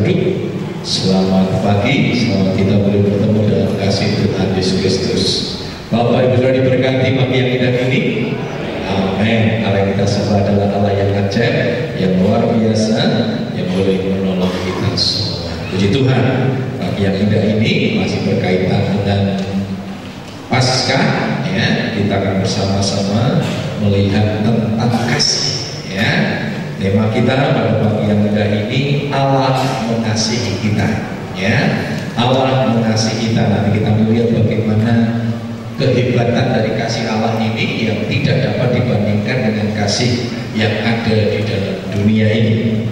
duduk. Selamat pagi, selamat kita boleh bertemu dalam kasih Tuhan Yesus Kristus. Bapak Ibu sudah diberkati pagi yang indah ini. Amin. Allah yang kita sembah adalah Allah yang ajaib, yang luar biasa, yang boleh menolong kita semua. Puji Tuhan, pagi yang indah ini masih berkaitan dengan Paskah, ya. Kita akan bersama-sama melihat tentang kasih, ya. Tema kita pada pagi yang indah ini, Allah mengasihi kita, ya. Allah mengasihi kita. Nanti kita melihat bagaimana kehebatan dari kasih Allah ini yang tidak dapat dibandingkan dengan kasih yang ada di dalam dunia ini.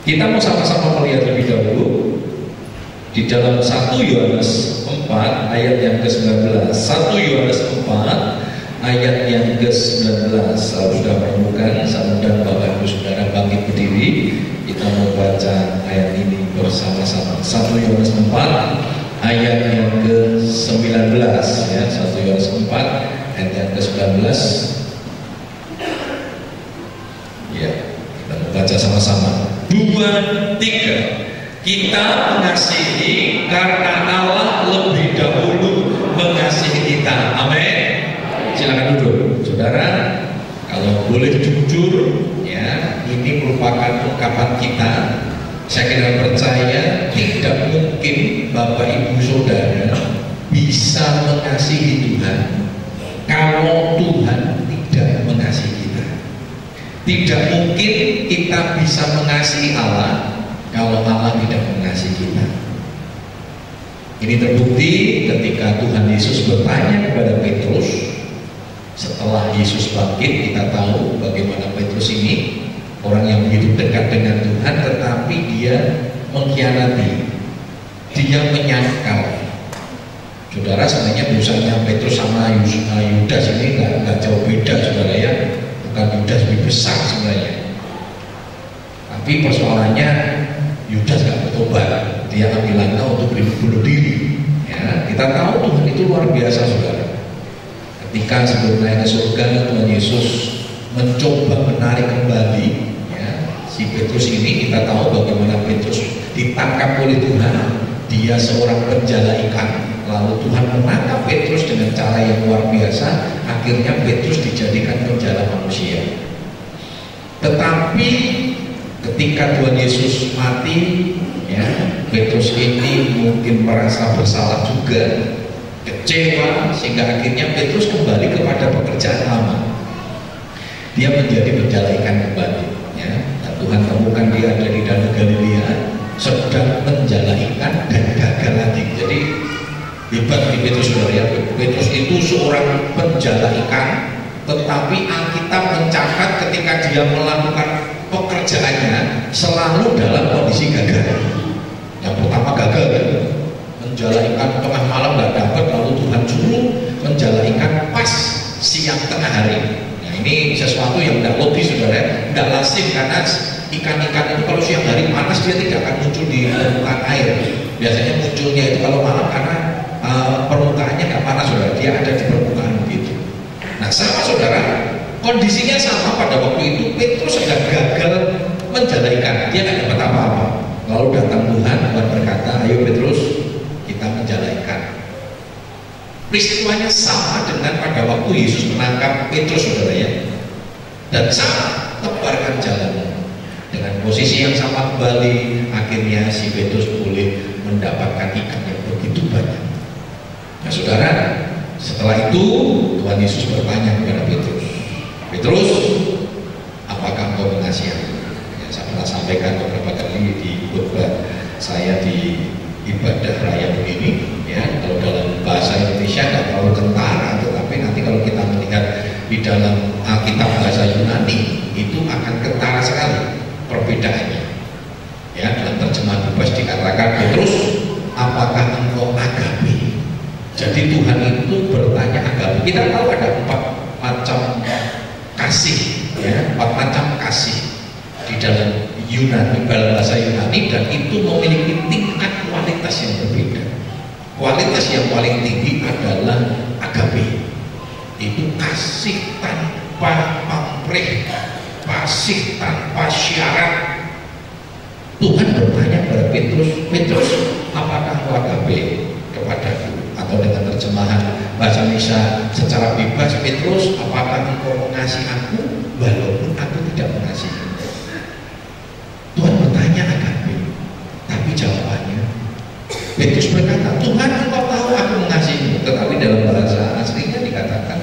Kita mau sama-sama melihat lebih dahulu di dalam 1 Yohanes 4 ayat yang ke-19. 1 Yohanes 4 ayat yang ke-19. Saya sudah menemukan, saya undang Bapak Ibu Saudara bangkit berdiri. Kita mau baca ayat ini bersama-sama. 1 Yohanes 4 ayat yang ke-19, ya. 1 Yohanes 4 ayat yang ke-19. Ya, kita mau baca sama-sama. 2, 3. Kita mengasihi karena Allah lebih dahulu mengasihi kita. Amin. Silakan duduk, saudara. Kalau boleh jujur, ya, ini merupakan ungkapan kita. Saya kira percaya tidak mungkin Bapak Ibu Saudara bisa mengasihi Tuhan kalau Tuhan tidak mengasihi kita. Tidak mungkin kita bisa mengasihi Allah kalau Allah tidak mengasihi kita. Ini terbukti ketika Tuhan Yesus bertanya kepada Petrus. Setelah Yesus bangkit, kita tahu bagaimana Petrus ini orang yang begitu dekat dengan Tuhan, tetapi dia mengkhianati, dia menyangkal. Saudara, sebenarnya dosanya Petrus sama Yudas ini nggak jauh beda, saudara, ya. Bukan Yudas lebih besar sebenarnya, tapi persoalannya Yudas nggak bertobat, dia ambil langkah untuk bunuh diri. Ya, kita tahu Tuhan itu luar biasa, saudara. Ketika sebelum naik ke surga, Tuhan Yesus mencoba menarik kembali, ya, si Petrus ini. Kita tahu bagaimana Petrus ditangkap oleh Tuhan. Dia seorang penjala ikan, lalu Tuhan menangkap Petrus dengan cara yang luar biasa. Akhirnya Petrus dijadikan penjala manusia. Tetapi ketika Tuhan Yesus mati, ya, Petrus ini mungkin merasa bersalah juga, kecewa, sehingga akhirnya Petrus kembali kepada pekerjaan lama. Dia menjadi penjala ikan kembali, ya. Dan Tuhan temukan dia ada di Danau Galilea sedang menjala ikan dan gagal lagi. Jadi hebat di Petrus, saudara, ya. Petrus itu seorang penjala ikan, tetapi Alkitab mencatat ketika dia melakukan pekerjaannya selalu dalam kondisi gagal. Yang pertama gagal, kan? Menjala ikan tengah malam nggak dapat, lalu Tuhan suruh menjala ikan pas siang tengah hari. Nah, ini sesuatu yang tidak logis, saudara, tidak lazim, karena ikan-ikan itu kalau siang hari panas dia tidak akan muncul di permukaan air. Biasanya munculnya itu kalau malam karena permukaannya nggak panas, saudara, dia ada di permukaan begitu. Nah, sama, saudara, kondisinya sama pada waktu itu. Petrus sedang gagal menjala ikan, dia nggak dapat apa-apa. Lalu datang Tuhan berkata, ayo Petrus, kita menjala ikan. Peristiwanya sama dengan pada waktu Yesus menangkap Petrus, saudara, ya. Dan sama, tebarkan jalanmu. Dengan posisi yang sama kembali, akhirnya si Petrus boleh mendapatkan ikan yang begitu banyak. Nah, saudara, setelah itu Tuhan Yesus bertanya kepada Petrus, Petrus, apakah engkau mengasihi aku? Ya, saya pernah sampaikan beberapa kali di khotbah saya di ibadah raya begini, ya. Kalau dalam bahasa Indonesia nggak terlalu kentara, tetapi nanti kalau kita melihat di dalam Alkitab bahasa Yunani itu akan kentara sekali perbedaannya. Ya, dalam terjemahan bebas dikatakan, Petrus, apakah engkau agape? Jadi Tuhan itu bertanya agape. Kita tahu ada 4 macam kasih, ya, 4 macam kasih di dalam Yunani, dalam bahasa Yunani, dan itu memiliki tingkat kualitas yang berbeda. Kualitas yang paling tinggi adalah agape. Itu kasih tanpa pamrih, kasih tanpa syarat. Tuhan bertanya Petrus, apakah engkau agape kepadaku? Atau dengan terjemahan bahasa Indonesia secara bebas, Petrus, apakah engkau mengasihi aku walaupun aku tidak mengasihi? Tuhan bertanya agape, tapi jawabannya Petrus berkata, Tuhan, engkau tahu aku mengasihimu. Tetapi dalam bahasa aslinya dikatakan,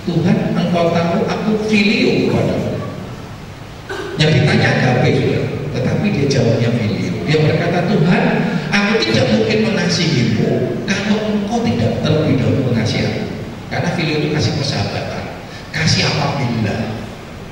Tuhan, engkau tahu aku filio kepadamu. Yang ditanya agape juga, tetapi dia jawabnya filio. Dia berkata, Tuhan, aku tidak mungkin mengasihimu kalau engkau tidak terlebih dahulu mengasihi aku. Karena filio itu kasih persahabatan, kasih apabila,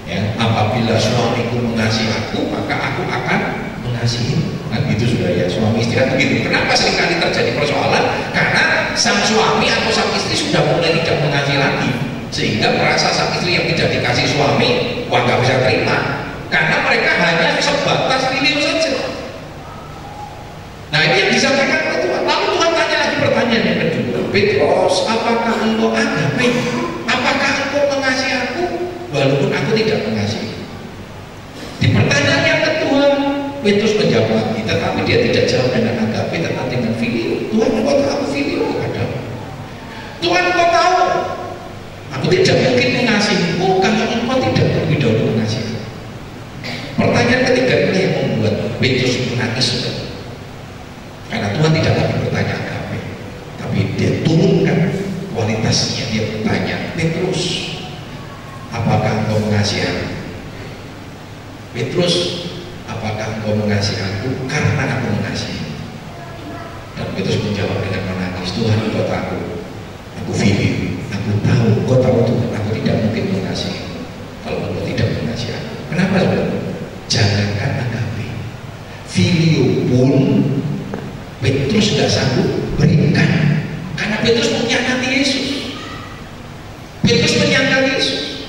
ya, apabila suamiku mengasihi aku, maka aku akan mengasihi. Nah gitu sudah ya, suami istri kan begitu. Kenapa seringkali terjadi persoalan? Karena sang suami atau sang istri sudah mulai tidak mengasihi lagi, sehingga merasa sang istri yang tidak dikasih suami, wah gak bisa terima. Karena mereka hanya sebatas filio saja. Nah ini yang disampaikan oleh Tuhan. Lalu Tuhan tanya lagi pertanyaan yang kedua, Petrus, apakah engkau agape? Apakah engkau mengasihi aku walaupun aku tidak mengasihi? Di pertanyaan yang kedua, Petrus menjawab lagi, tetapi dia tidak jawab dengan agape, tetapi dengan filio. Tuhan, engkau tahu aku filio kepadamu. Tuhan, engkau tahu aku tidak mungkin mengasihimu kalau engkau tidak terlebih dahulu mengasihi. Pertanyaan ketiga ini yang membuat Petrus menangis. Karena Tuhan tidak lagi bertanya agape, tapi dia turunkan kualitasnya. Dia bertanya, Petrus, apakah engkau mengasihi aku? Petrus, apakah engkau mengasihi aku karena aku mengasihi? Dan Petrus menjawab dengan menangis, Tuhan, engkau tahu aku filio, aku tahu, engkau tahu Tuhan, aku tidak mungkin mengasihi kalau engkau tidak mengasihi aku. Kenapa saudara? Jangankan agape, filio pun Petrus tidak sanggup berikan, karena Petrus mengkhianati Yesus. Petrus menyangkal Yesus.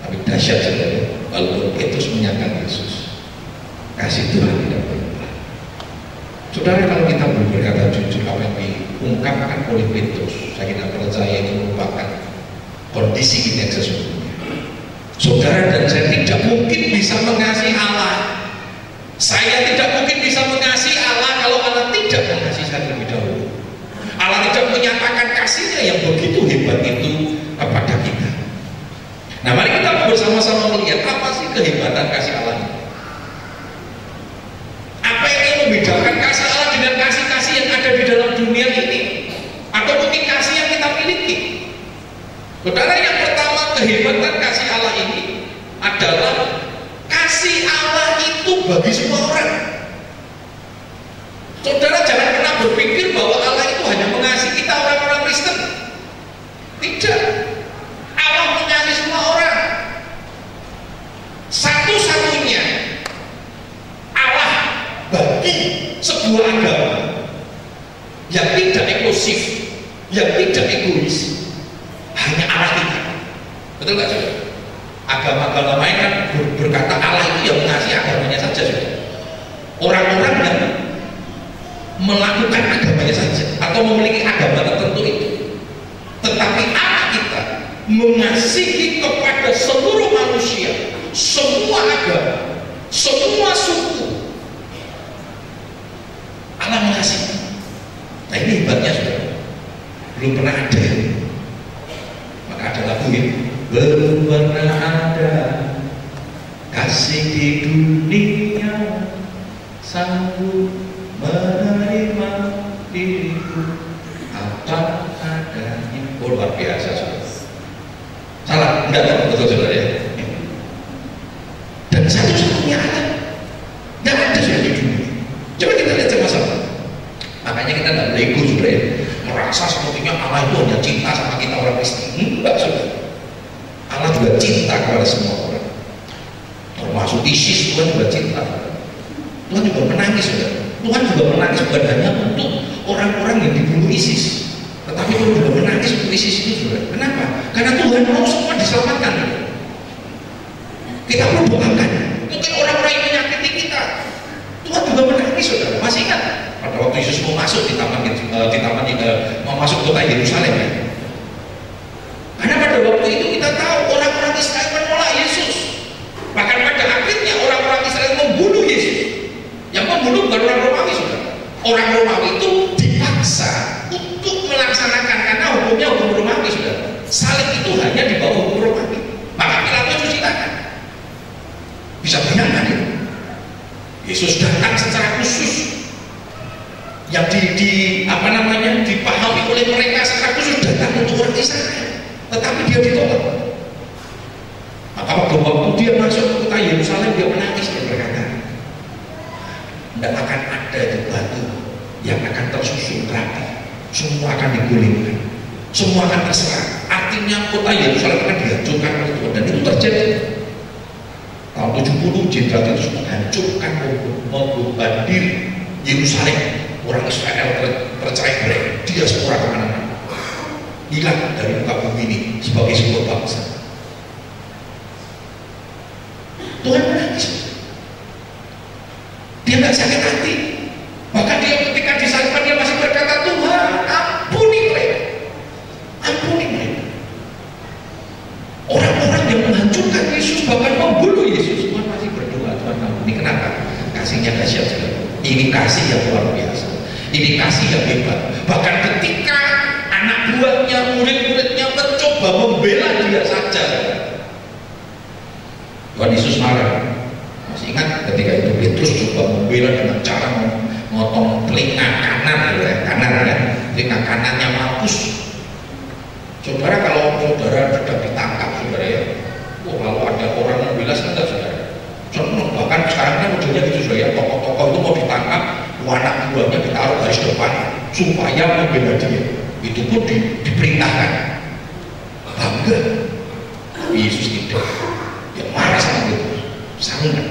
Tapi dahsyat saudara, walaupun Petrus menyangkal Yesus, kasih Tuhan tidak berubah. Saudara, kalau kita berkata jujur apa yang diungkapkan oleh Petrus, saya tidak percaya itu merupakan kondisi kita yang sesungguhnya. Saudara dan saya tidak mungkin bisa mengasihi Allah. Saya tidak mungkin bisa mengasihi Allah kalau Allah tidak mengasihi saya terlebih dahulu. Allah tidak menyatakan kasihnya yang begitu hebat itu kepada kita. Nah, mari kita bersama-sama melihat apa sih kehebatan kasih Allah ini. Apa yang membedakan kasih Allah dengan kasih-kasih yang ada di dalam dunia ini, atau mungkin kasih yang kita miliki. Saudara, yang pertama kehebatan kasih Allah ini adalah kasih Allah itu bagi semua orang. Saudara, jangan pernah berpikir bahwa Allah itu hanya mengasihi kita orang-orang Kristen. Tidak. Allah mengasihi semua orang. Satu-satunya Allah bagi sebuah agama yang tidak eksklusif, yang tidak egois, hanya Allah kita. Betul nggak saudara? Agama-agama lain kan berkata Allah itu yang mengasihi agamanya saja, saudara. Orang-orang yang melakukan agamanya saja atau memiliki agama tertentu itu. Tetapi Allah kita mengasihi kepada seluruh manusia, semua agama, semua suku. Allah mengasihi. Nah ini hebatnya saudara. Belum pernah ada. Maka ada lagu ya, belum pernah ada kasih di dunia sanggup menerima diriku apa adanya. Oh, luar biasa saudara. Salah, enggak betul saudara ya. Dan satu-satunya Allah, enggak ada sudah di dunia. Coba kita lihat sama-sama. Makanya kita tidak boleh ego saudara ya, merasa sepertinya Allah itu hanya cinta sama kita orang Kristen. Enggak saudara. Allah juga cinta kepada semua orang, termasuk ISIS. Tuhan juga cinta. Tuhan juga menangis saudara. Tuhan juga menangis bukan hanya untuk orang-orang yang dibunuh ISIS, tetapi Tuhan juga menangis untuk ISIS itu saudara. Kenapa? Karena Tuhan mau semua diselamatkan. Kita perlu doakan. Mungkin orang-orang yang menyakiti kita, Tuhan juga menangis saudara. Masih ingat pada waktu Yesus mau masuk di taman mau masuk kota Yerusalem ya? Karena pada waktu itu kita tahu orang-orang Israel menolak Yesus. Bahkan pada akhirnya orang-orang Israel membunuh Yesus. Yang membunuh bukan orang Romawi saudara, Orang Romawi itu dipaksa untuk melaksanakan, karena hukumnya hukum Romawi sudah. Salib itu hanya di bawah hukum Romawi. Maka Pilatus cuci tangan. Bisa bayangkan itu. Yesus datang secara khusus, yang dipahami oleh mereka secara khusus datang untuk orang Israel, tetapi dia ditolak. Maka waktu dia masuk ke kota Yerusalem, dia menangis dan berkata, tidak akan ada itu batu yang akan tersusun rapi, semua akan digulingkan, semua akan terserah. Artinya kota Yerusalem akan dihancurkan oleh Tuhan, dan itu terjadi. Tahun 70 jenderal itu menghancurkan, membombardir Yerusalem. Orang Israel tercerai-berai, diaspora kemana-mana, hilang dari muka bumi ini sebagai sebuah bangsa. Tuhan menangis. Dia nggak sakit hati. Bahkan dia ketika disalibkan dia masih berkata, Tuhan ampuni mereka, ampuni mereka. Orang-orang yang menghancurkan Yesus, bahkan membunuh Yesus, Tuhan masih berdoa, Tuhan ampuni. Kenapa? Kasihnya dahsyat sekali. Ini kasih yang luar biasa. Ini kasih yang hebat. Bahkan ketika anak buahnya, murid-muridnya mencoba membela dia saja, Tuhan Yesus marah. Masih ingat ketika itu Petrus coba membela dengan cara memotong telinga kanan, telinga kanannya Malkus. Saudara, kalau saudara sudah ditangkap, saudara ya, lalu ada orang membela, enggak saudara? Bahkan sekarang kan modelnya gitu, saudara ya, tokoh-tokoh itu mau ditangkap, anak buahnya ditaruh garis depan supaya membela dia. Itu pun diperintahkan. Bangga. Tapi Yesus tidak. Dia marah sama itu, sangat.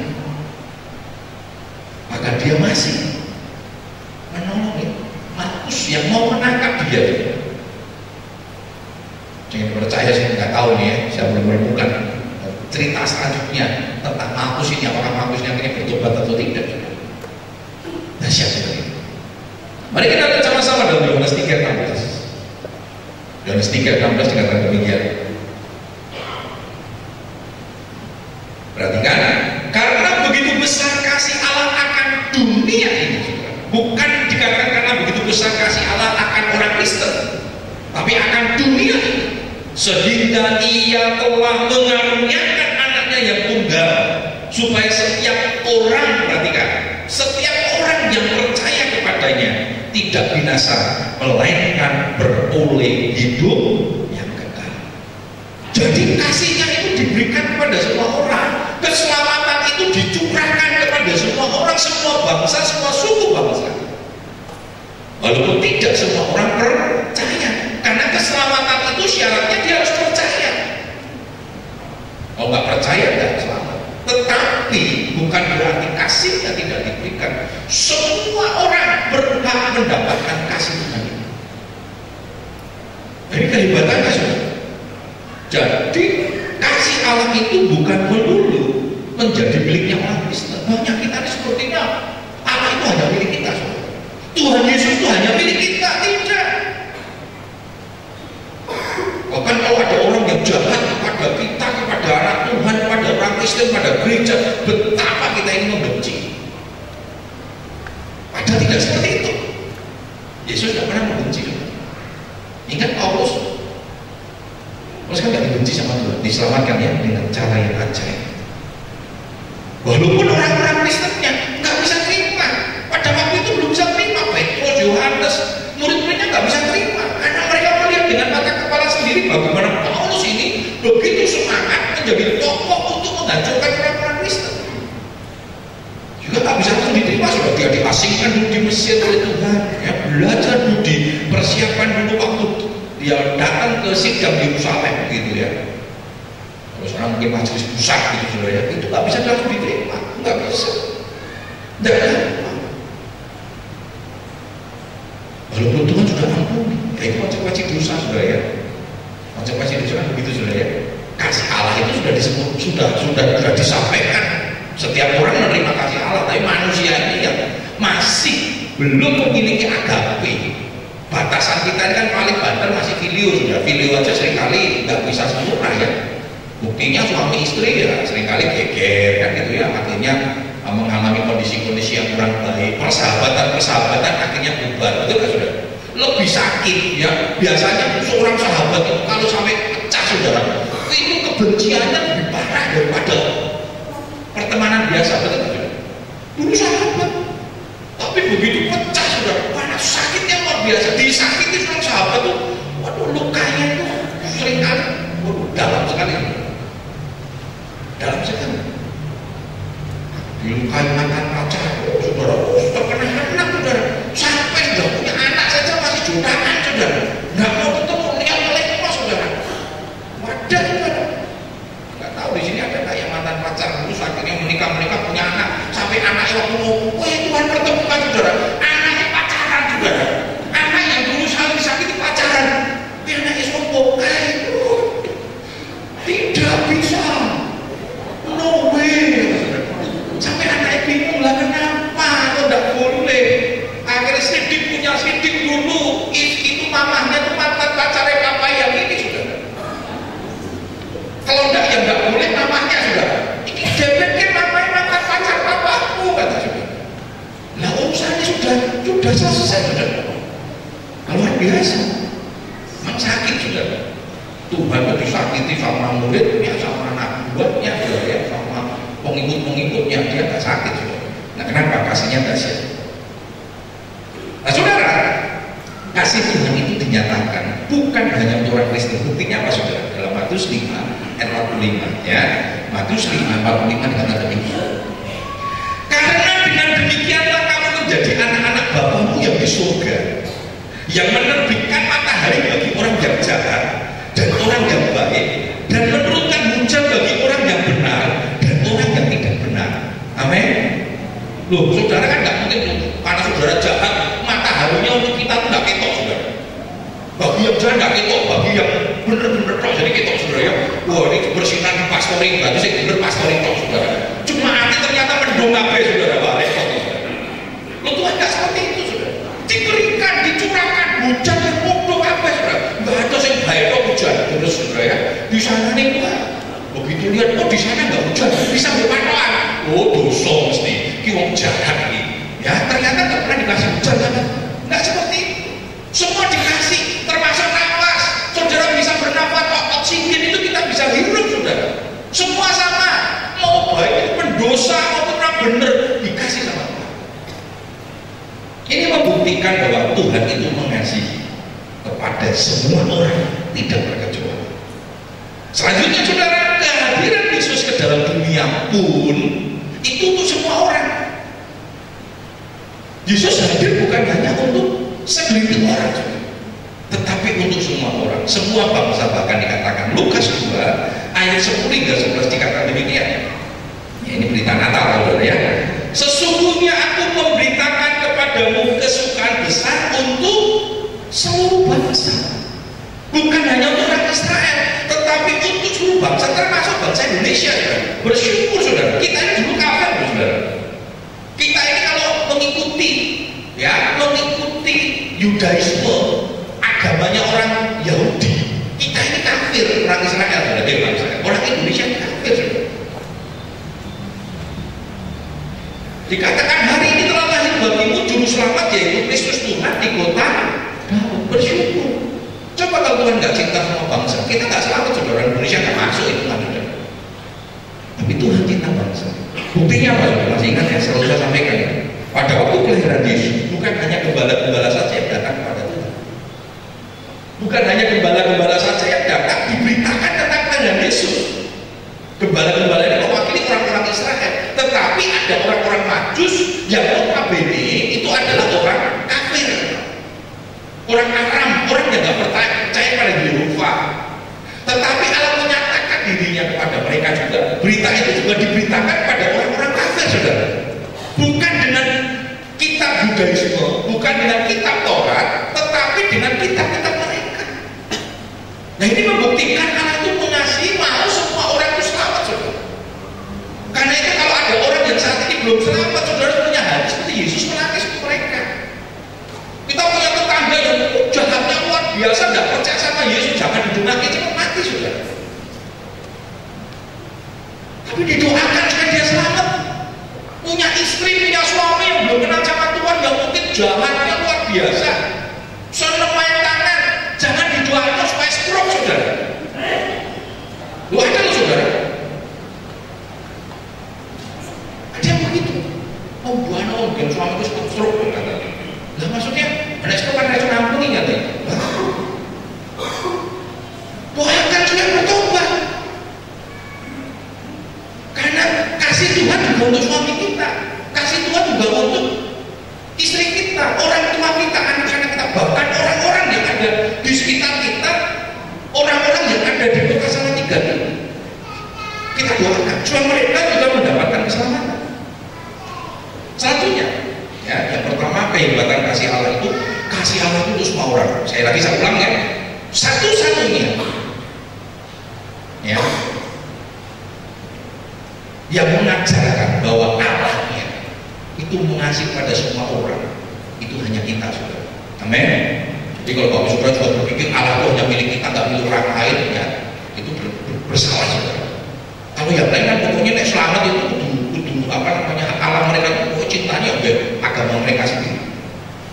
Maka dia masih menolong Markus yang mau menangkap dia. Jangan percaya, saya nggak tahu nih ya, saya belum menemukan cerita selanjutnya tentang Markus ini, apakah Markus yang ini bertobat atau tidak. Dahsyat sekali. Mari kita lihat sama-sama dalam Yohanes 3:16. Yohanes 3:16 dikatakan demikian. Perhatikan, karena begitu besar kasih Allah akan dunia ini, bukan dikatakan karena begitu besar kasih Allah akan orang Kristen, tapi akan dunia ini, sehingga Ia telah mengaruniakan anaknya yang tunggal, supaya setiap orang, perhatikan, setiap orang yang percaya kepadanya tidak binasa, melainkan beroleh hidup yang kekal. Jadi kasihnya itu diberikan kepada semua orang. Keselamatan itu dicurahkan kepada semua orang, semua bangsa, semua suku bangsa. Walaupun tidak semua orang percaya, karena keselamatan itu syaratnya dia harus percaya. Kalau nggak percaya tidak selamat. Tetapi bukan berarti kasihnya tidak diberikan. Semua orang berhak mendapatkan kasih Tuhan. Ini kehebatannya, saudara. Jadi kasih Allah itu bukan melulu menjadi miliknya orang Kristen. Banyak kita ini sepertinya Allah itu hanya milik kita, saudara. Tuhan Yesus itu hanya milik kita, tidak. Bahkan kalau ada orang yang jahat kepada kita, kepada anak Tuhan, kepada orang Kristen, pada gereja, betapa kita ini membenci. Padahal tidak seperti itu. Yesus tidak pernah membenci. Ingat Paulus kan tidak dibenci sama Tuhan, diselamatkan ya dengan cara yang ajaib. Walaupun orang-orang Kristennya nggak bisa terima, pada waktu itu belum bisa terima. Petrus, Yohanes, murid-muridnya nggak bisa terima, karena mereka melihat dengan mata kepala sendiri bagaimana Paulus ini begitu semangat menjadi tokoh untuk menghancurkan orang-orang Kristen. Juga nggak bisa langsung diterima, sudah dia diasingkan dulu di Mesir oleh Tuhan, ya, belajar dulu, dipersiapkan dulu waktu dia datang ke sidang Yerusalem gitu ya. Kalau sekarang mungkin majelis pusat gitu, saudara ya, itu nggak bisa langsung diterima, nggak bisa. Tidak ada. Walaupun Tuhan sudah ampuni, ya itu wajib dosa, saudara ya. Wajib dosa kan begitu, saudara ya. Kasih Allah itu sudah disebut, sudah disampaikan. Setiap orang menerima kasih Allah, tapi manusia ini yang masih belum memiliki agape. Batasan kita ini kan paling banter masih filio, sudah filio aja seringkali nggak bisa sempurna ya. Buktinya suami istri ya seringkali geger kan gitu ya, akhirnya mengalami kondisi-kondisi yang kurang baik. persahabatan akhirnya bubar, betul nggak saudara? Lebih sakit ya, biasanya seorang sahabat itu kalau sampai pecah saudara, itu kebenciannya lebih parah daripada pertemanan biasa, betul nggak saudara? Dulu sahabat, tapi begitu pecah saudara, panas sakitnya luar biasa, disakiti seorang sahabat tuh, waduh lukanya itu seringkali, waduh dalam sekali, dilukai mantan pacar, saudara, terkena anak saudara, sampai sudah punya anak saja masih jutaan saudara, nggak mau ketemu lihat melekwa saudara, wadah saudara, nggak tahu di sini ada nggak yang mantan pacar terus akhirnya menikah punya anak, sampai anaknya waktu mau, wah Tuhan pertemukan saudara, anaknya pacaran saudara, anak yang dulu saling disakiti pacaran, anaknya sombong, tidak bisa, no way. Sampai anaknya bingung lah kenapa kok tidak boleh. Akhirnya Sidik punya Sidik dulu, itu mamahnya tuh mantan pacarnya papa yang ini sudah. Kalau enggak ya enggak boleh mamahnya sudah. Ini David kan mamahnya mantan pacar papaku kata sudah. Nah urusannya sudah selesai sudah. Luar biasa, memang sakit sudah. Tuhan itu disakiti sama muridnya, sama anak buahnya, ya, sama pengikut-pengikutnya, dia tak sakit sudah. Nah kenapa? Kasihnya dahsyat. Nah saudara, kasih Tuhan itu dinyatakan bukan hanya untuk orang Kristen. Buktinya apa saudara? Dalam Matius 5 ayat 45 ya. Matius 5 45 dikatakan demikian. Karena dengan demikianlah kamu menjadi anak-anak Bapamu yang di surga, yang menerbitkan matahari bagi orang yang jahat dan orang yang baik, dan menurunkan hujan bagi orang yang benar dan orang yang tidak benar. Amin. Loh, saudara kan nggak mungkin karena saudara jahat mataharinya untuk kita tuh nggak ketok saudara. Bagi yang jahat nggak ketok, bagi yang bener-bener tok jadi ketok saudara ya. Wah ini bersinar di pastoring, berarti saya bener pastoring tok saudara. Cuma hati ternyata mendung abe saudara, balik kok saudara. Lo Tuhan nggak seperti itu saudara. Diberikan, dicurahkan hujan yang mendung abe saudara. Nggak ada yang baik kok hujan terus saudara ya. Di sana nih Tuhan. Begitu lihat, oh di sana nggak hujan, bisa berpatokan. Oh dosa mesti, kiwong jahat ini. Ya ternyata nggak pernah dikasih hujan kan? Nggak seperti itu. Semua dikasih, termasuk nafas. Saudara bisa bernafas, oksigen itu kita bisa hirup saudara. Semua sama. Mau baik itu pendosa, mau orang bener dikasih sama Tuhan. Ini membuktikan bahwa Tuhan itu mengasihi kepada semua orang, tidak berkecuali. Selanjutnya saudara, kehadiran Yesus ke dalam dunia pun itu untuk semua orang. Yesus hadir bukan hanya untuk segelintir orang, tetapi untuk semua orang, semua bangsa. Bahkan dikatakan Lukas 2 ayat 10 hingga 11 dikatakan demikian. Ya, ini berita Natal saudara ya. Sesungguhnya aku memberitakan kepadamu kesukaan besar untuk seluruh bangsa. Bukan hanya untuk orang Israel, tetapi untuk seluruh bangsa, termasuk bangsa Indonesia saudara. Bersyukur saudara, kita ini dulu kafir saudara. Kita ini kalau mengikuti Yudaisme, agamanya orang Yahudi, kita ini kafir, orang Israel saudara. Orang Indonesia ini kafir saudara. Dikatakan hari ini telah lahir bagimu juru selamat, yaitu Kristus Tuhan di kota Daud. Bersyukur. Coba kalau Tuhan nggak cinta sama bangsa, kita nggak selamat saudara. Indonesia nggak masuk itu kan saudara. Tapi Tuhan cinta bangsa. Buktinya apa saudara? Masih ingat ya, selalu saya sampaikan ya. Pada waktu kelahiran Yesus, bukan hanya gembala-gembala saja yang datang kepada Tuhan. Bukan hanya gembala-gembala saja yang datang diberitakan tentang kelahiran Yesus. Gembala-gembala ini mewakili orang-orang Israel, tetapi ada orang-orang Majus yang notabene itu adalah orang kafir, orang Aram, orang yang tidak percaya pada Yehova. Tetapi Allah menyatakan dirinya kepada mereka juga. Berita itu juga diberitakan pada orang-orang kafir saudara. Bukan dengan kitab Yudaisme, bukan dengan kitab Taurat, tetapi dengan kitab-kitab mereka. Nah ini membuktikan Allah itu mengasihi, mau semua orang itu selamat saudara. Karena itu kalau ada orang yang saat ini belum selamat, saudara punya hati seperti Yesus menangis untuk mereka. Kita punya tetangga yang jahatnya luar biasa, tidak percaya sama Yesus, jangan didunaki, cepat mati saudara. Tapi didoakan supaya dia selamat. Punya istri, punya suami yang belum kenal sama Tuhan. biasa. Seneng main tangan, jangan dijualkan supaya stroke, saudara. Lu ada loh, saudara. Ada yang begitu. Oh buana, biar suami itu stroke katanya. Lah maksudnya, ada stroke kan racun ampuni katanya. Doakan juga bertobat. Karena kasih Tuhan juga untuk suami kita, kasih Tuhan juga untuk istri kita, orang tua kita, anak-anak kita, bahkan orang-orang yang ada di sekitar kita, orang-orang yang ada di kota Salatiga ini. Kita doakan supaya mereka juga mendapatkan keselamatan. Satunya, ya, yang pertama kehebatan kasih Allah itu untuk semua orang. Saya ulang ya, satu-satunya, ya, yang mengajarkan bahwa Allahnya itu mengasihi pada semua orang, itu hanya kita, saudara. Amin. Jadi kalau Bapak Saudara juga berpikir Allah itu hanya milik kita, nggak milik orang lain, ya, itu bersalah, saudara. Kalau yang lain kan pokoknya nek selamat itu kudu apa namanya, Allah mereka itu cintanya udah agama mereka sendiri.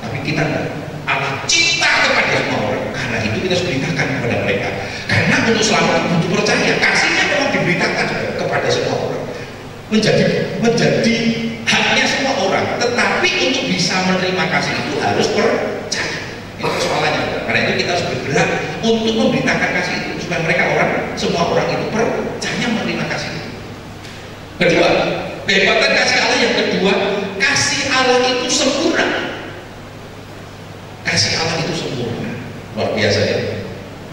Tapi kita enggak. Allah cinta kepada semua orang. Karena itu kita harus beritakan kepada mereka. Karena untuk selamat itu butuh percaya. Kasihnya memang diberitakan kepada semua orang. Menjadi haknya semua orang. Tetapi untuk bisa menerima kasih itu harus percaya. Ini persoalannya. Karena itu kita harus bergerak untuk memberitakan kasih itu supaya mereka semua orang itu percaya menerima kasih itu. Kedua, kehebatan kasih Allah yang kedua, kasih Allah itu sempurna. Kasih Allah itu sempurna, luar biasa ya.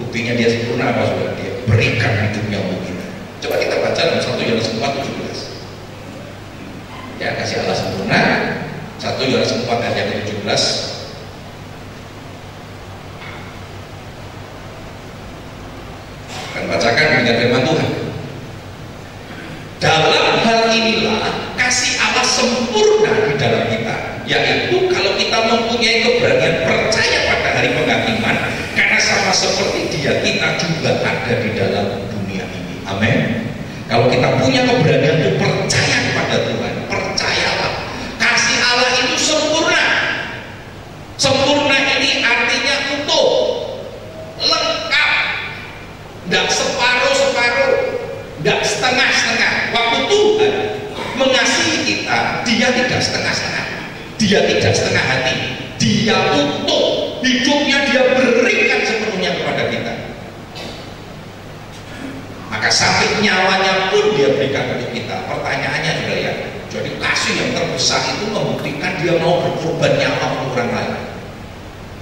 Buktinya dia sempurna apa, saudara? Dia berikan hidupnya untuk kita. Coba kita baca dalam 1 Yohanes 4:17. Ya, kasih Allah sempurna. 1 Yohanes 4 ayat yang 17. Akan bacakan dengan firman Tuhan. Dalam hal inilah kasih Allah sempurna di dalam kita, yaitu kalau kita mempunyai keberanian percaya pada hari penghakiman, karena sama seperti Dia kita juga ada di dalam dunia ini. Amin. Kalau kita punya keberanian untuk percaya kepada Tuhan, percayalah kasih Allah itu sempurna. Sempurna ini artinya utuh, lengkap, tidak separuh-separuh, tidak setengah-setengah. Waktu Tuhan mengasihi kita, Dia tidak setengah-setengah, Dia tidak setengah hati, Dia utuh, hidupnya Dia berikan sepenuhnya kepada kita. Maka sampai nyawanya pun Dia berikan untuk kita. Pertanyaannya juga ya, jadi kasih yang terbesar itu membuktikan Dia mau berkorban nyawa untuk orang lain,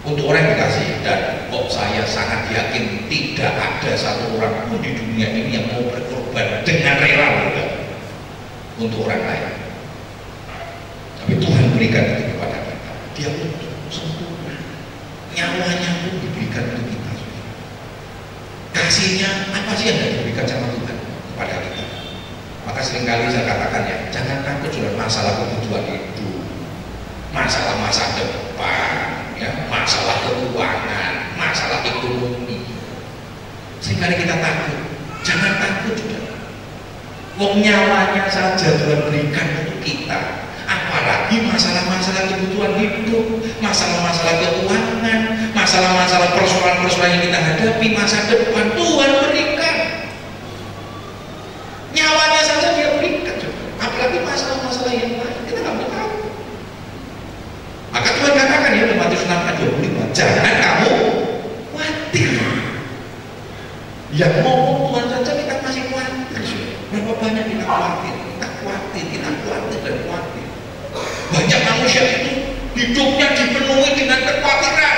untuk orang yang dikasih. Dan kok saya sangat yakin tidak ada satu orang pun di dunia ini yang mau berkorban dengan rela untuk orang lain. Tapi Tuhan berikan itu kepada kita. Dia untuk sempurna, nyawanya pun diberikan untuk kita. Kasihnya apa sih yang diberikan sama Tuhan kepada kita? Maka seringkali saya katakan ya, jangan takut dengan masalah kebutuhan hidup, masalah masa depan, ya, masalah keuangan, masalah ekonomi. Seringkali kita takut. Jangan takut juga. Wong nyawanya saja Tuhan berikan untuk kita. Apalagi masalah-masalah kebutuhan hidup, masalah-masalah keuangan, masalah-masalah persoalan-persoalan yang kita hadapi masa depan, Tuhan berikan. Nyawanya saja Dia berikan juga. Apalagi masalah-masalah yang lain, kita nggak mau tahu. Maka Tuhan katakan ya dalam Matius 6:25, jangan kamu khawatir. Yang ngomong Tuhan saja kita masih khawatir. Berapa banyak kita khawatir, dan khawatir. Banyak manusia itu hidupnya dipenuhi dengan kekhawatiran.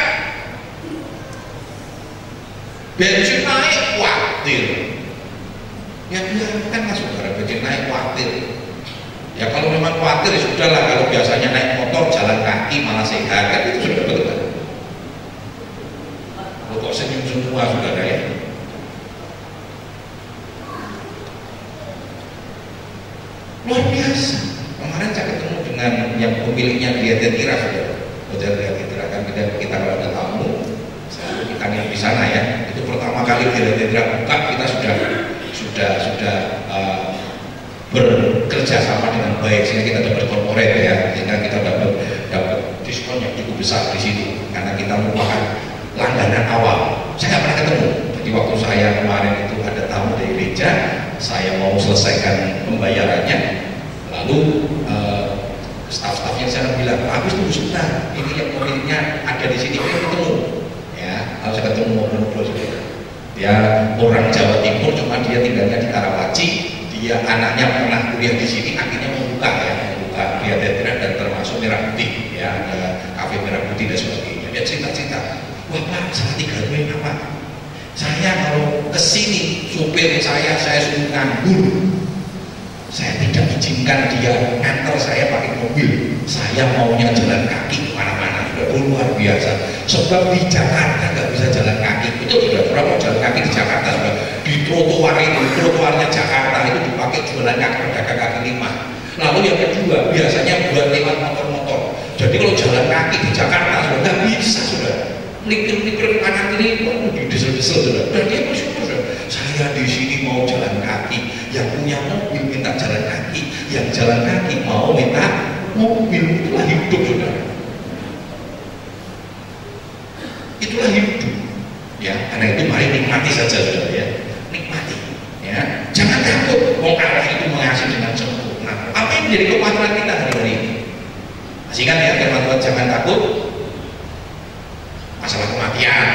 Bensin naik khawatir. Ya biarkan lah saudara, bensin naik khawatir. Ya kalau memang khawatir ya sudahlah. Kalau biasanya naik motor jalan kaki malah sehat, kan itu sudah betul. Kok senyum semua saudara ya. Luar biasa. Kemarin saya ketemu dengan yang pemiliknya Diatira, saudara. Diatira kan kita kalau ada tamu, kita yang di sana ya. Itu pertama kali Diatira buka, kita sudah bekerja sama dengan baik, sehingga kita dapat korporat ya, sehingga kita dapat diskon yang cukup besar di situ. selesaikan pembayarannya, lalu staf-stafnya saya bilang, Pak Agus tunggu sebentar, ini yang pemiliknya ada di sini, kita ketemu ya, harus ketemu ngobrol-ngobrol saudara. Dia orang Jawa Timur, cuma dia tinggalnya di Karawaci, dia anaknya pernah kuliah di sini, akhirnya membuka dia dan termasuk Merah Putih ya, ada kafe Merah Putih dan sebagainya. Dia cerita-cerita, wah Pak, saya digaduhin apa? Saya kalau kesini supir saya suruh nganggur, saya tidak izinkan dia nganter saya pakai mobil, saya maunya jalan kaki kemana-mana. Luar biasa, sebab di Jakarta nggak bisa jalan kaki, itu sudah berapa jalan kaki di Jakarta, sudah di trotoarnya Jakarta itu dipakai jualan kaki, pedagang kaki lima. Lalu yang kedua, biasanya buat lewat motor-motor. Jadi kalau jalan kaki di Jakarta sudah nggak bisa, sudah mikir kanan kiri, di desel-desel sudah. Dan dia bersyukur sudah, saya di sini mau jalan kaki, yang punya mobil minta jalan kaki, yang jalan kaki mau minta mobil. Itulah hidup sudah. Itulah hidup. Ya, karena itu mari nikmati saja sudah ya, nikmati. Ya, jangan takut. Wong Allah itu mengasihi dengan sempurna. Apa yang menjadi kepatuhan kita hari ini? Masih kan ya, firman Tuhan, jangan takut masalah kematian.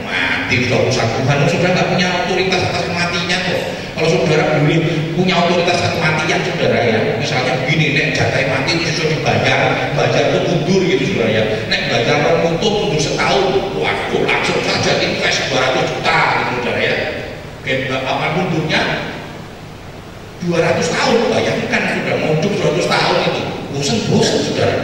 Mati sudah urusan Tuhan, sudah nggak punya otoritas atas kematiannya kok. Kalau saudara dulu punya otoritas atas kematian saudara ya, misalnya begini, nek jatah mati itu sudah dibayar itu mundur gitu saudara ya. Nek bayar untuk mundur setahun, waduh langsung saja invest 200 juta gitu saudara ya. Apa mundurnya 200 tahun, bayangkan sudah mundur 200 tahun itu, bosan saudara.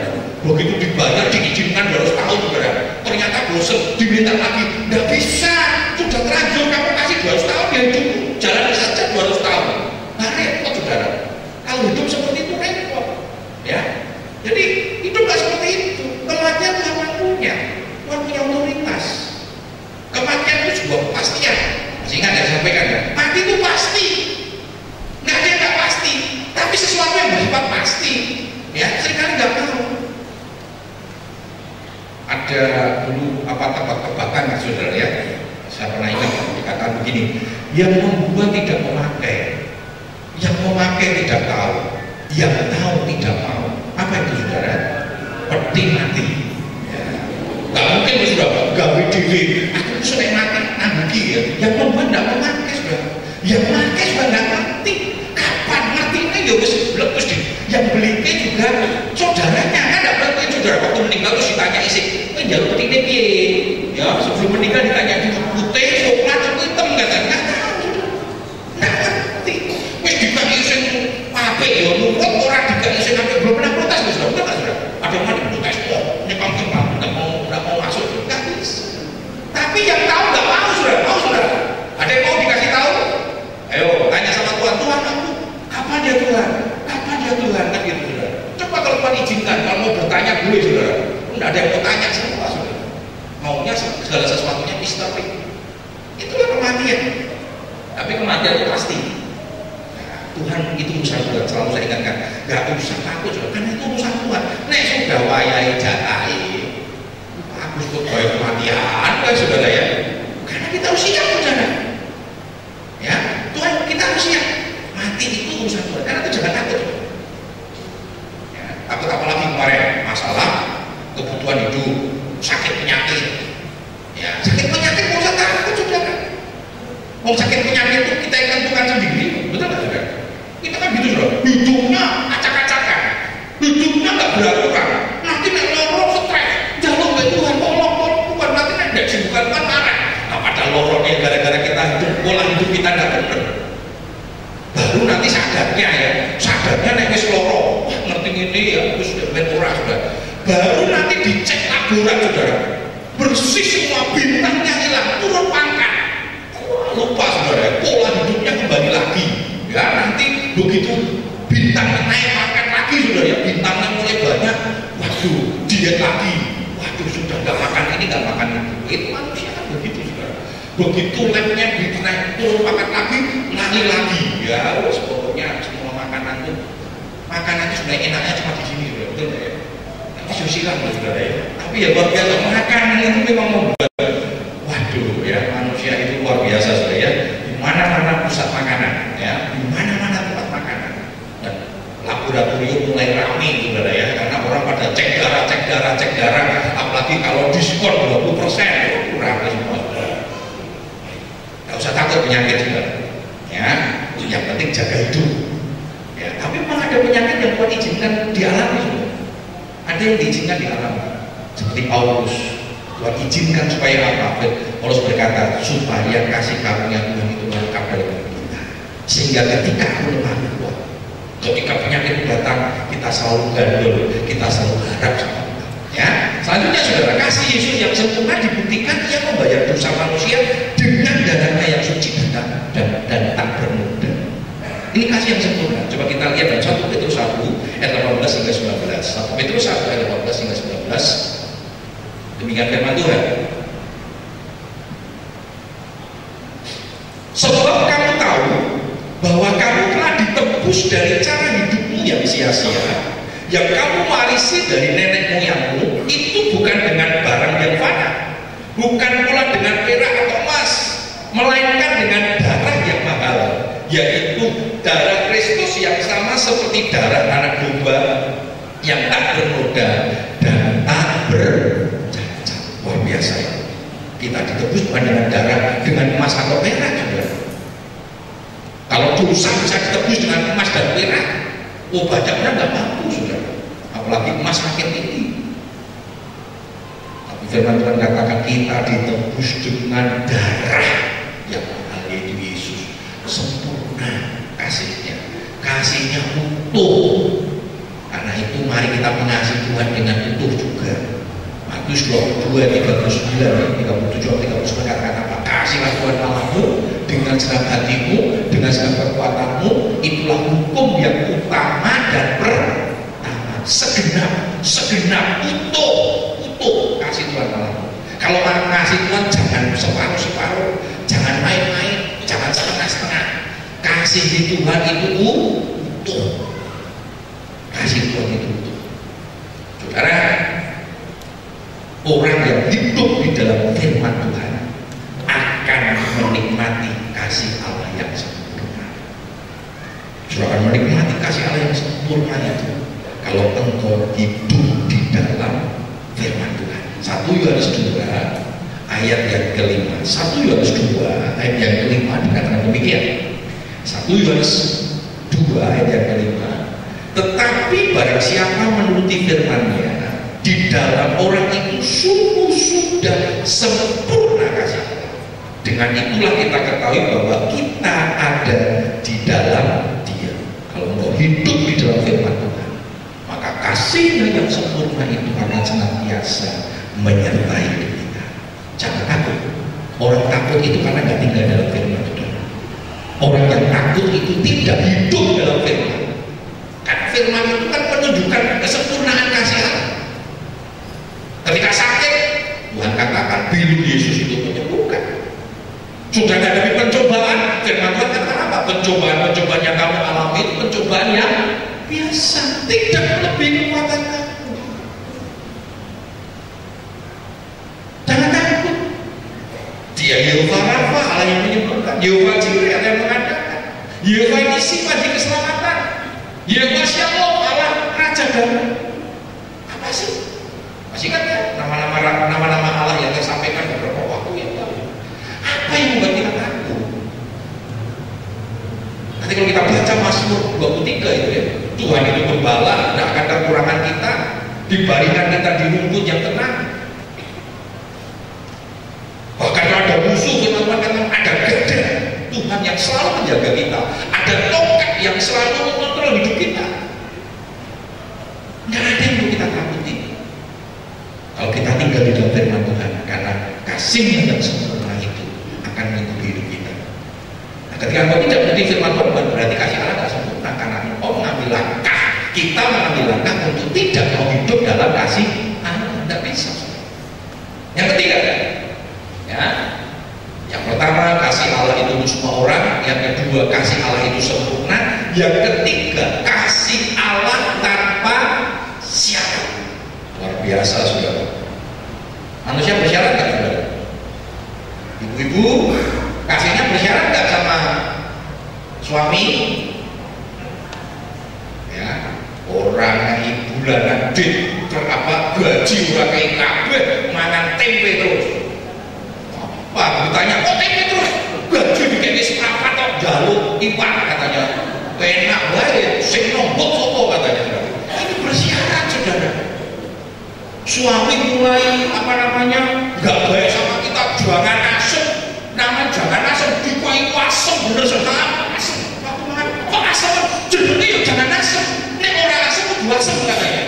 Begitu dibayar diizinkan 200 tahun saudara, ternyata bosan diminta lagi, nggak bisa, sudah terlanjur kamu kasih 200 tahun ya hidup jalan saja 200 tahun. Nah repot saudara, kalau hidup seperti itu repot ya. Jadi hidup nggak seperti itu. Kematian Tuhan punya otoritas. Kematian itu sebuah kepastian. Masih ingat ya, sampaikan ya, mati itu pasti, nggak ada yang nggak pasti, tapi sesuatu yang bersifat pasti ya, seringkali nggak tahu. Ada dulu tebak-tebakan saudara ya, saya pernah ingat dikatakan begini, yang membuat tidak memakai, yang memakai tidak tahu, yang tahu tidak mau. Apa itu saudara? Peti mati ya. Gak mungkin sudah gawe diri aku sudah mati lagi ya, yang membuat tidak memakai sudah, yang memakai sudah nggak mati. Kapan matinya ya wis terus yang belinya juga saudaranya kan, nggak berarti saudara waktu meninggal terus ditanya isi jalur petine piye ya, sebelum meninggal ditanya itu putih coklat atau hitam, nggak tahu, nggak ngerti. Wis dikasih isin apik ya nurut, orang dikasih isin apik belum pernah protes wis sudah, nggak sudah. Ada yang mau protes kok nyekam nggak mau masuk, nggak bisa. Tapi yang tahu nggak mau sudah. Ada yang mau dikasih tahu? Ayo tanya sama Tuhan, Tuhan aku kapan dia Tuhan kan gitu sudah. Coba kalau Tuhan izinkan, kalau mau bertanya boleh saudara. Tidak ada yang mau tanya semua saudara. Maunya segala sesuatunya misteri. Itulah kematian. Tapi kematian itu pasti. Nah, Tuhan itu urusan Tuhan, selalu saya ingatkan. Gak usah takut saudara, karena itu urusan Tuhan. Nek sudah wayai jatai, aku ikut bayar kematian kan saudara ya. Karena kita harus siap saudara. Ya, Tuhan kita harus siap. Mati itu urusan Tuhan, karena itu jangan takut. Ya, takut apalagi kemarin masalah kebutuhan hidup, sakit penyakit. Ya, sakit penyakit mau usah takut saudara. Mau sakit penyakit itu kita yang tentukan sendiri, betul nggak saudara? Kita kan gitu saudara. Hidupnya acak-acakan, hidupnya nggak beraturan. Nanti nek loro stres, jalur ke Tuhan, tolong Tuhan, nanti nek tidak dibukan kan marah. Nah, padahal loronya gara-gara kita hidup, pola hidup kita nggak benar. Baru nanti sadarnya nek wis loro, wah ngerti ini ya, wis sudah mentora sudah. Baru nanti dicek laborat saudara, bersih semua, bintangnya hilang, turun pangkat. Lupa saudara, pola hidupnya kembali lagi. Ya nanti begitu bintangnya naik pangkat lagi saudara ya, bintangnya mulai banyak, waduh diet lagi, waduh sudah nggak makan ini nggak makan itu manusia kan begitu saudara. Begitu labnya naik turun pangkat lagi, lagi ya, pokoknya semua makanan itu sudah enaknya cuma di sini saudara, betul nggak ya? Itu silang saudara ya. Tapi ya luar biasa, makanan itu memang membuat, waduh ya, manusia itu luar biasa saudara ya. Di mana-mana pusat makanan ya, di mana-mana tempat cek darah, apalagi kalau diskon 20%, kurang semua. Nggak usah takut penyakit juga, ya. Yang penting jaga hidup. Ya, tapi memang ada penyakit yang Tuhan izinkan dialami juga. Ada yang diizinkan dialami, seperti Paulus. Tuhan izinkan supaya apa? Paulus berkata supaya kasih karunia Tuhan itu melengkap dalam kita, sehingga ketika aku lemah kuat, ketika penyakit datang, kita selalu gandul, kita selalu harap sama Tuhan. Ya, selanjutnya saudara, kasih Yesus yang sempurna dibuktikan Ia membayar dosa manusia dengan darahnya yang suci dan tak bernoda. Ini kasih yang sempurna. Coba kita lihat dalam 1 Petrus 1 ayat 18 hingga 19. 1 Petrus 1 ayat 18 hingga 19. Demikian firman Tuhan. Sebab kamu tahu bahwa kamu telah ditebus dari cara hidupmu yang sia-sia, yang kamu warisi dari nenek moyangmu, itu bukan dengan barang yang fana, bukan pula dengan perak atau emas, melainkan dengan darah yang mahal, yaitu darah Kristus yang sama seperti darah anak domba yang tak bernoda dan tak bercacat. Luar biasa ya. Kita ditebus bukan dengan darah, dengan emas atau perak, saudara. Kalau dosa bisa ditebus dengan emas dan perak, oh banyaknya nggak mampu, saudara. Apalagi emas makin tinggi. Tapi firman Tuhan katakan kita ditebus dengan darah yang mahal, yaitu Yesus. Sempurna kasihnya utuh. Karena itu mari kita mengasihi Tuhan dengan utuh juga. Matius 22, 39, 37, 39 katakan apa? Kasihlah Tuhan Allahmu dengan segenap hatimu, dengan segenap kekuatanmu. Itulah hukum yang utama dan pertama. Segenap utuh kasih Tuhan Allahmu. Kalau kasih Tuhan jangan separuh-separuh, jangan main-main, jangan setengah-setengah. Kasih di Tuhan itu utuh. Kasih Tuhan itu utuh. Saudara, orang yang hidup di dalam firman Tuhan akan menikmati kasih Allah yang sempurna. Saudara akan menikmati kasih Allah yang sempurna itu kalau engkau hidup di dalam firman Tuhan. 1 Yohanes 2 ayat yang kelima. 1 Yohanes 2 ayat yang kelima dikatakan demikian. 1 Yohanes 2 ayat yang kelima. Tetapi barang siapa menuruti firman-Nya, di dalam orang itu sungguh sudah sempurna kasih Allah. Dengan itulah kita ketahui bahwa kita ada di dalam Dia. Kalau engkau hidup di dalam firman Tuhan, maka kasih-Nya yang sempurna itu akan senantiasa menyertai kita. Jangan takut. Orang takut itu karena nggak tinggal dalam firman Tuhan. Orang yang takut itu tidak hidup dalam firman. Karena firman itu kan menunjukkan kesempurnaan kasih Allah. Ketika sakit, Tuhan katakan bilu Yesus itu menyembuhkan. Sudah ada pencobaan, firman Tuhan katakan apa? Pencobaan yang kamu alami itu pencobaan yang biasa, tidak melebihi kekuatan kamu. Jangan takut. Dia Yehova Rafa, Allah yang menyembuhkan. Yehova Jireh, Allah yang mengadakan. Yehova Nisi, Maji keselamatan. Yehova Shalom, Allah Raja Damai. Apa sih? Masih kan ya nama-nama Allah yang saya sampaikan beberapa waktu yang lalu. Apa yang membuat kita takut? Nanti kalau kita baca Mazmur 23 itu ya, Tuhan itu gembala, tidak akan kekurangan kita, dibaringkan kita di rumput yang tenang. Bahkan ada musuh, teman-teman, ada gada Tuhan yang selalu menjaga kita, ada tongkat yang selalu mengontrol hidup kita. Nggak ada yang perlu kita takuti kalau kita tinggal di dalam firman Tuhan, karena kasih-Nya yang sempurna itu akan mengikuti hidup kita. Nah, ketika engkau tidak mengerti firman Tuhan, berarti kasih Allah tidak sempurna, karena engkau mengambil langkah, kita mengambil langkah untuk tidak mau hidup dalam kasih Allah. Tidak bisa. Yang ketiga, ya, yang pertama kasih Allah itu untuk semua orang, yang kedua kasih Allah itu sempurna, yang ketiga kasih Allah tanpa syarat. Luar biasa, saudara. Manusia bersyarat nggak, saudara? Ibu-ibu kasihnya bersyarat nggak sama suami? Ya, orang ibu lah duit gaji ora kei kabeh, mangan tempe terus. Wah, ditanya kok tempe terus? Gaji dikene seprapat kok jaluk iwak katanya. Enak wae, sing nombok sapa katanya. Ini bersyarat saudara. Suami mulai nggak baik sama kita, jangan asem, namanya jangan asem, dikuai asem bener saudara. Asem, waktu makan kok asem? Jenenge yuk jangan asem. Nek orang asem kudu asem katanya.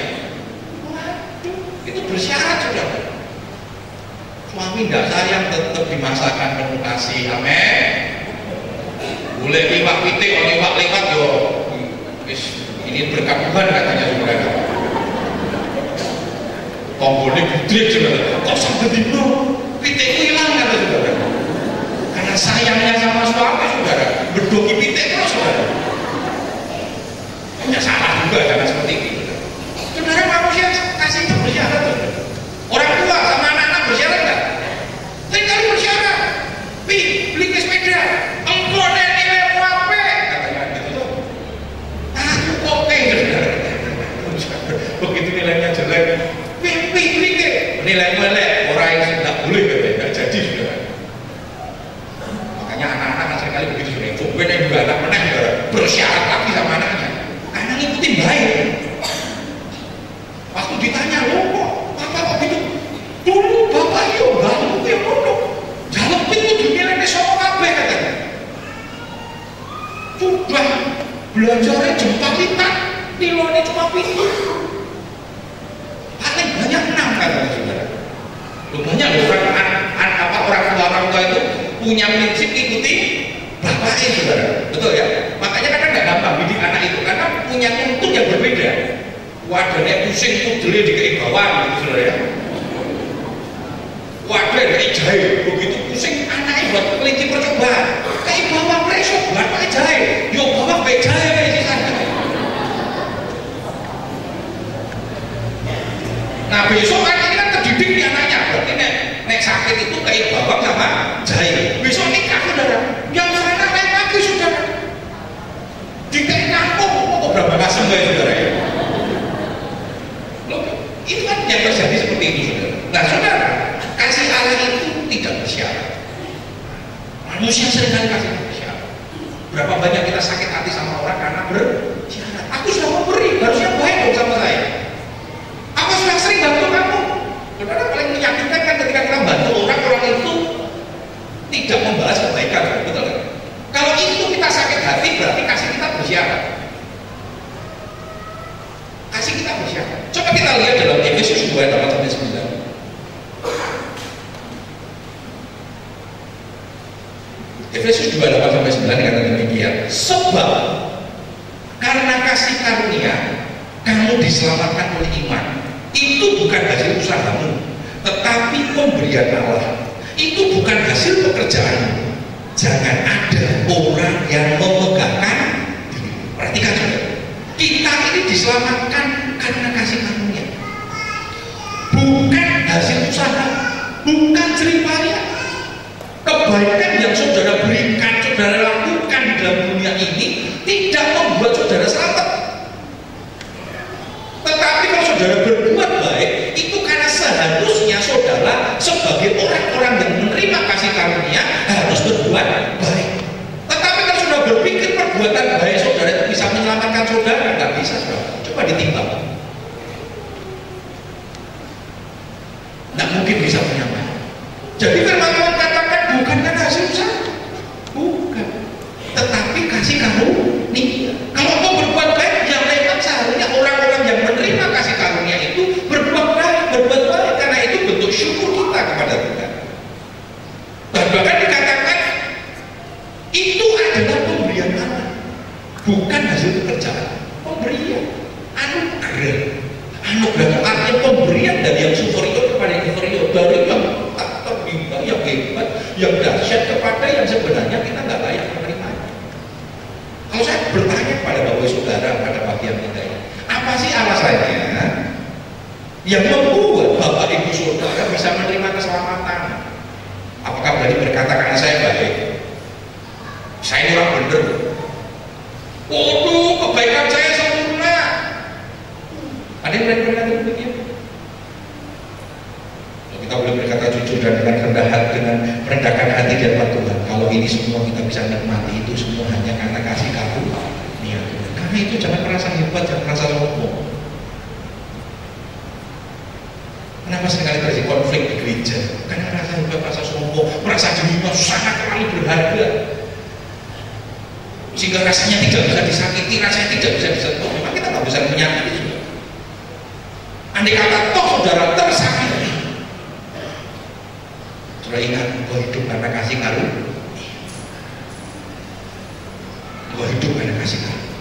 Waduh, itu bersyarat saudara. Suami tidak sayang tetap dimasakan penuh kasih, amin. Boleh liwat pitik, liwat yo, ini berkat Tuhan katanya saudara. Kombolnya gede saudara, kok sampai dino pitik hilang kata saudara. Karena sayangnya sama suami saudara, berdoki pitik terus saudara. Ya salah juga karena seperti itu. Saudara manusia kasihnya bersyarat saudara. Orang tua sama anak-anak bersyarat nggak? Tinggal bersyarat. Beli ke sepeda, engkau nilai apa? Katanya gitu. Aku oke saudara. Begitu nilainya jelek, nilai melek orang yang tidak boleh tidak jadi saudara. Makanya anak-anak kan seringkali begitu saudara. Coba yang juga anak menang saudara, bersyarat lagi sama anaknya. Anak ngikutin baik. Waktu ditanya, lo kok bapak kok gitu? Dulu bapak yo bantu yang dulu. Jalan pintu dinilai sama kabeh katanya. Coba belajarnya jempat lipat, nilainya cuma pintu. Paling banyak 6 katanya saudara. Banyak orang tua itu punya prinsip ikuti bapaknya saudara. Betul ya? Makanya kadang nggak gampang didik anak itu karena punya tuntut yang berbeda. Wadahnya pusing pudele dikei bawang gitu saudara ya. Wadah dari jahit begitu pusing anaknya buat kelinci percobaan. Kayak bawang resok buat pakai jahit. Yo bawang pakai jahit sih sana. Nah besok kan ini kan terdidik nih anaknya. Berarti nek sakit itu kayak bawang sama jahe. Besok nikah saudara. Yang sana naik lagi saudara. Dikai kampung kok berapa kasem guys saudara ya. Loh, itu kan yang terjadi seperti itu saudara. Nah saudara, kasih Allah itu tidak bersyarat. Manusia seringkali kasih bersyarat. Berapa banyak kita sakit hati sama orang karena bersyarat. Aku sudah memberi, harusnya baik dong sama saya. Aku sudah sering bantu kamu. Saudara paling menyakitkan kan ketika kita bantu orang itu tidak membalas kebaikan, betul kan? Kalau itu kita sakit hati berarti kasih kita bersyarat. Kasih kita bersyarat. Coba kita lihat dalam Efesus 2 ayat 8-9. Efesus 2 ayat 8-9 dikatakan demikian. Sebab karena kasih karunia kamu diselamatkan oleh iman. Itu bukan hasil usahamu, tetapi pemberian Allah. Itu bukan hasil pekerjaan. Jangan ada orang yang memegahkan diri. Perhatikan saudara, kita ini diselamatkan karena kasih karunia, bukan hasil usaha, bukan jeripaya. Kebaikan yang saudara berikan, saudara lakukan di dalam dunia ini tidak membuat saudara selamat. Tetapi kalau saudara berbuat baik, itu karena seharusnya saudara sebagai orang-orang yang menerima kasih karunia harus berbuat baik. Tetapi kalau sudah berpikir perbuatan baik saudara itu bisa menyelamatkan saudara, nggak bisa saudara. Coba ditimbang. Nggak mungkin bisa menyelamatkan. Jadi firman Tuhan katakan bukan karena hasil usaha, bukan. Tetapi kasih karunia. Kalau mau berbuat baik, yang memang seharusnya orang-orang yang menerima kasih karunia itu berbuat baik karena itu bentuk syukur kita kepada Tuhan. Dan bahkan dikatakan itu adalah pemberian Allah, bukan hasil pekerjaan. Pemberian, anugerah. Anugerah artinya pemberian dari yang superior kepada yang inferior, dari yang terbintang, yang hebat, yang dahsyat kepada yang sebenarnya kita nggak layak menerima. Kalau saya bertanya kepada bapak saudara pada pagi yang kita ini, apa sih alasannya yang membuat bapak ibu saudara bisa menerima keselamatan? Apakah berarti berkata karena saya baik, saya ini orang benar? Waduh, kebaikan saya sempurna. Ada yang berkata demikian? kita boleh berkata jujur dan dengan rendah hati, dengan merendahkan hati di hadapan Tuhan. Kalau ini semua kita bisa nikmati, itu semua hanya karena kasih karunia Tuhan. Karena itu jangan merasa hebat, jangan merasa sombong. Kenapa sekali terjadi konflik di gereja? Karena merasa hebat, merasa sombong, merasa dirinya sangat terlalu berharga, sehingga rasanya tidak bisa disakiti, rasanya tidak bisa disentuh. Memang kita nggak bisa menyakiti juga. Andai kata toh saudara tersakiti, saudara ingat, engkau hidup karena kasih karunia. Engkau hidup karena kasih karunia.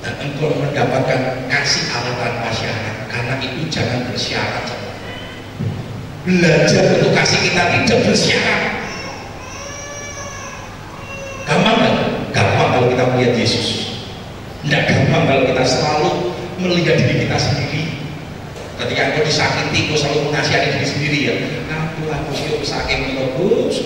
Dan engkau mendapatkan kasih Allah tanpa syarat. Karena itu jangan bersyarat. Belajar untuk kasih kita tidak bersyarat. Gampang kan? Gampang kalau kita melihat Yesus. Tidak gampang kalau kita selalu melihat diri kita sendiri. Ketika engkau disakiti, engkau selalu mengasihani diri sendiri ya. Aku siap sakit Gus.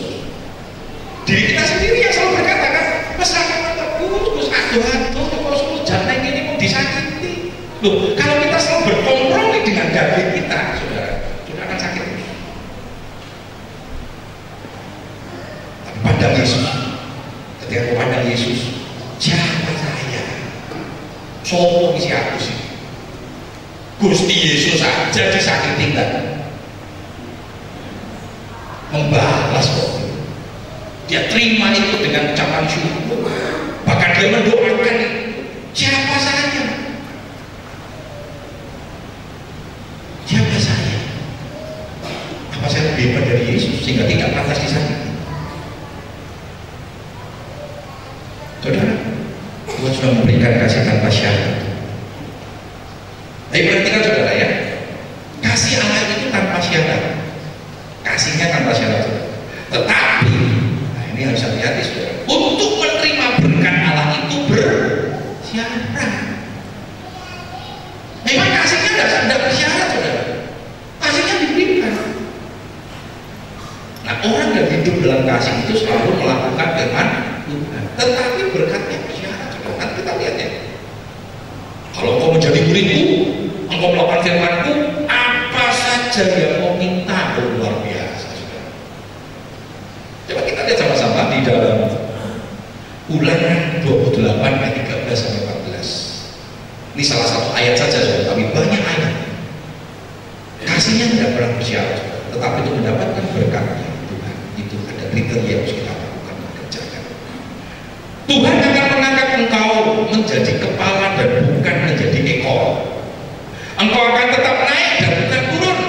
Diri kita sendiri yang selalu berkata kan, pesakit Gus, aduh, jangan ini mau disakiti. Loh, kalau kita selalu berkompromi dengan daging kita, saudara akan sakit. Tapi pandang Yesus, ketika kau pandang Yesus, siapa saya? Sopo isi aku sih? Gusti Yesus saja disakiti kan? Membalas kok. Dia terima itu dengan ucapan syukur. Bahkan dia mendoakan, siapa saya? Siapa saya? Apa saya lebih hebat dari Yesus sehingga tidak pantas disakiti? Saudara, Tuhan sudah memberikan kasih tanpa syarat. Tapi perhatikan saudara ya, kasih Allah itu tanpa syarat. Kasihnya tanpa syarat. Tetapi, nah ini harus hati-hati saudara. Untuk menerima berkat Allah itu bersyarat. Memang kasihnya tidak bersyarat saudara. Kasihnya diberikan. Nah orang yang hidup dalam kasih itu selalu melakukan firman Tuhan. Tetapi berkatnya bersyarat saudara. Nanti kita lihat ya. Kalau engkau menjadi muridku, engkau melakukan firmanku, apa saja yang kau minta, luar biasa saudara. Coba kita lihat sama-sama di dalam Ulangan 28 ayat 13 sampai 14. Ini salah satu ayat saja saudara, tapi banyak ayat. Kasihnya tidak pernah bersyarat, tetapi untuk mendapatkan berkatnya Tuhan itu ada kriteria yang harus kita lakukan dan kerjakan. Tuhan akan mengangkat engkau menjadi kepala dan bukan menjadi ekor. Engkau akan tetap naik dan bukan turun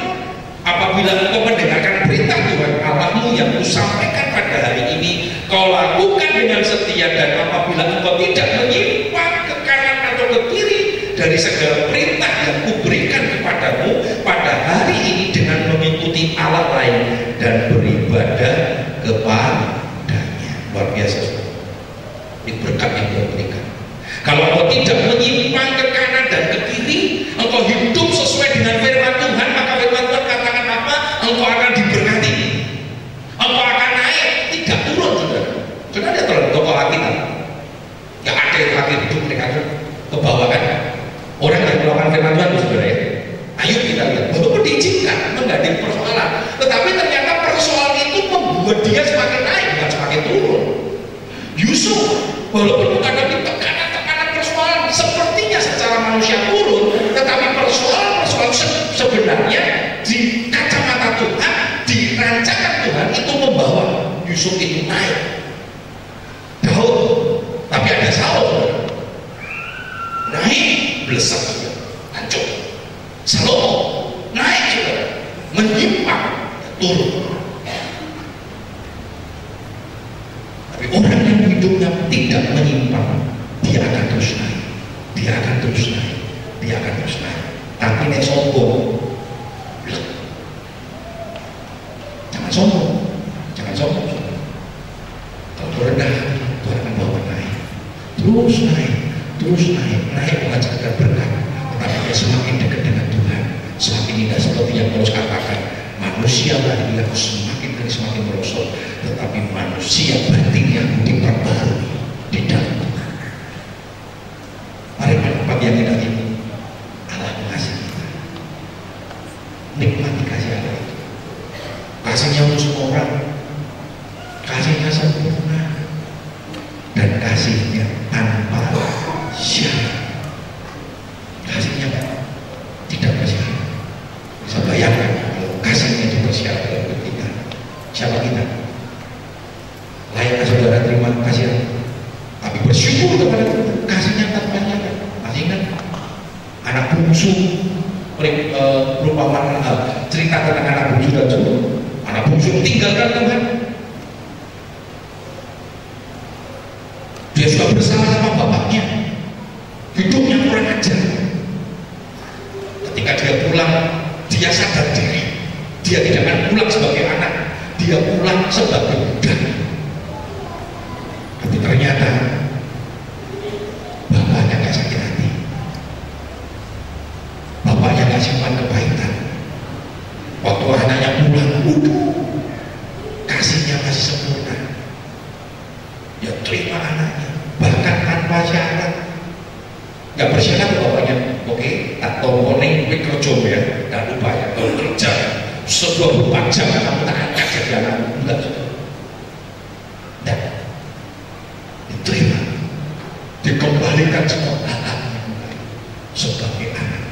apabila engkau mendengarkan perintah Tuhan Allahmu yang kusampaikan pada hari ini, kau lakukan dengan setia, dan apabila engkau tidak menyimpang ke kanan atau ke kiri dari segala perintah yang kuberikan kepadamu pada hari ini dengan mengikuti Allah lain dan beribadah kepadanya. Luar biasa. Ini berkat yang Tuhan berikan. Kalau engkau tidak menyimpang ke kanan dan ke kiri, engkau hidup sesuai dengan firman Tuhan, maka firman Tuhan katakan apa? Engkau akan diberkati. Engkau akan naik, tidak turun saudara. Saudara lihat toko Alkitab. Gak ada yang lagi hidup mereka ke bawah kan? Orang yang melakukan firman Tuhan saudara ya. Ayo kita lihat, walaupun diizinkan menggandeng persoalan, tetapi ternyata persoalan itu membuat dia semakin naik, bukan semakin turun. Yusuf, walaupun menghadapi tekanan persoalan, sepertinya secara manusia turun, tetapi persoalan sebenarnya di kacamata Tuhan, di rancangan Tuhan itu membawa Yusuf itu naik. Daud, tapi ada Saul, naik belesat juga, hancur. Salomo naik juga, menyimpang, turun. Tapi orang yang hidupnya tidak menyimpang, dia akan terus naik, dia akan terus naik, dia akan terus naik. Tapi nek sombong, jangan sombong, jangan sombong. Kalau rendah, Tuhan akan bawa naik, terus naik, terus naik, naik bukan sekedar berkat, tetapi dia semakin dekat dengan Tuhan, semakin indah. Seperti yang Paulus katakan, manusia lahiriah semakin dari semakin merosot, tetapi manusia batin yang diperbarui di dalam Tuhan. Mari tempat yang kita ini, Allah mengasihi kita. nikmati kasih Allah itu. Kasihnya untuk semua orang, kasihnya sempurna, dan kasihnya tanpa syarat. Kasihnya tidak bersyarat. Bisa bayangkan kalau kasihnya itu bersyarat untuk kita, siapa kita? Layakkah saudara terima kasih Allah? Tapi bersyukur kepada Tuhan, kasihnya tanpa syarat. Masih ingat anak bungsu, perumpamaan cerita tentang anak bungsu dan Job. Anak bungsu tinggalkan Tuhan. Dia sudah bersama sama bapaknya, hidupnya kurang ajar. Ketika dia pulang, dia sadar diri. Dia tidak akan pulang sebagai anak, dia pulang sebagai budak. Tapi ternyata bapaknya gak sakit hati, bapaknya gak simpan kebaikan. Waktu anaknya pulang, kasihnya masih sempurna. Dia terima anaknya, bahkan tanpa syarat. Gak bersyarat bapaknya, oke, tak tolong gue kerja ya, dan lupa ya, kalau kerja sebuah 24 jam kamu tak angkat jadi anakmu, enggak sudah. Dan diterima, dikembalikan sekolah sebagai anak.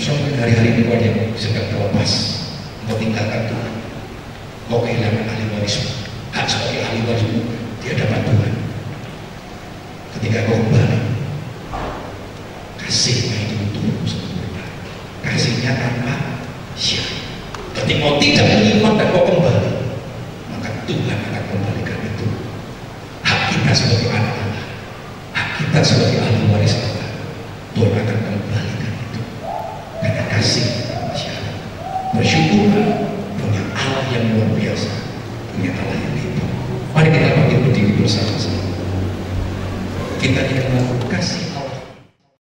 Sampai hari-hari ini dia sedang terlepas, mau tinggalkan Tuhan, mau kehilangan ahli warismu, hak sebagai ahli warismu dia dapat Tuhan. Ketika kau kembali, kasihnya itu turun sempurna, kasihnya tanpa syarat. Ketika kau tidak menyimak dan kau kembali, maka Tuhan akan kembalikan itu. Hak kita sebagai anak Allah, hak kita sebagai ahli waris Allah, Tuhan akan kembalikan itu karena kasih tanpa syarat. Bersyukur